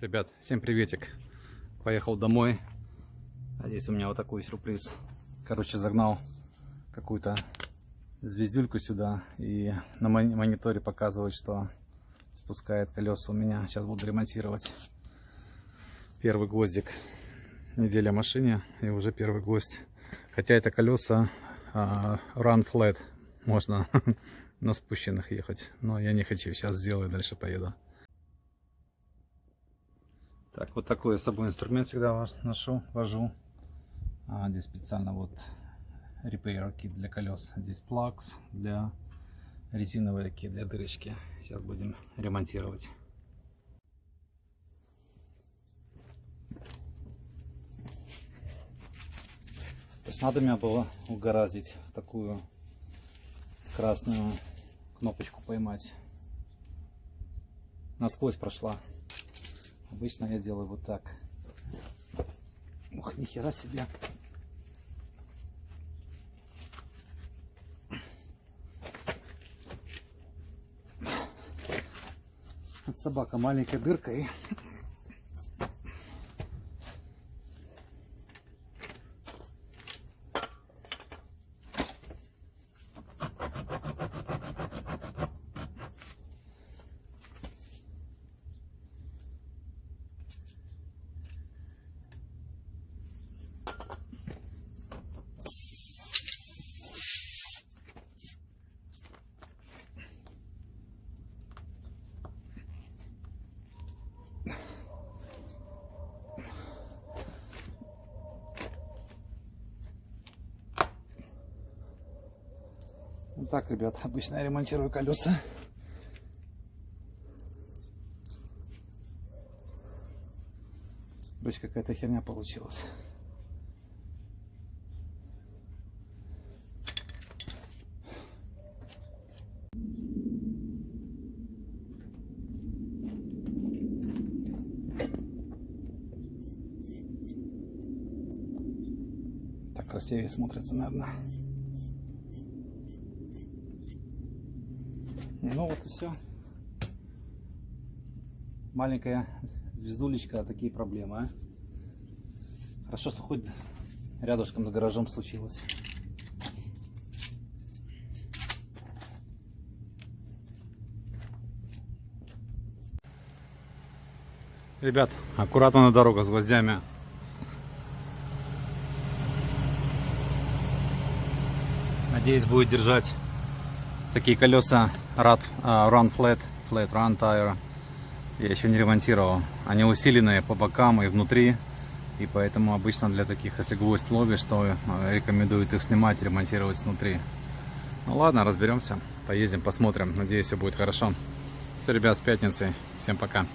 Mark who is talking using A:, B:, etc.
A: Ребят, всем приветик. Поехал домой. А здесь у меня вот такой сюрприз. Короче, загнал какую-то звездюльку сюда. И на мониторе показывает, что спускает колеса у меня. Сейчас буду ремонтировать. Первый гвоздик. Неделя в машине и уже первый гвоздь. Хотя это колеса run flat. Можно на спущенных ехать. Но я не хочу. Сейчас сделаю, дальше поеду. Так, вот такой я с собой инструмент всегда вожу. Здесь специально вот repair kit для колес. Здесь plugs для резиновые такие, для дырочки. Сейчас будем ремонтировать. То есть надо меня было угораздить в такую красную кнопочку поймать. Насквозь прошла. Обычно я делаю вот так. Ух, нихера себе. От собака маленькая дырка и... Вот так, ребят, обычно я ремонтирую колеса. Короче, какая-то херня получилась. Так красивее смотрится, наверное. Ну вот и все. Маленькая звездулечка, такие проблемы. Хорошо, что хоть рядышком с гаражом случилось. Ребят, аккуратно на дорогу с гвоздями. Надеюсь, будет держать такие колеса Run Flat Run Tire. Я еще не ремонтировал. Они усиленные по бокам и внутри. И поэтому обычно для таких, если гвоздь ловишь, то рекомендуют их снимать и ремонтировать снутри. Ну ладно, разберемся. Поездим, посмотрим. Надеюсь, все будет хорошо. Все, ребят, с пятницей. Всем пока.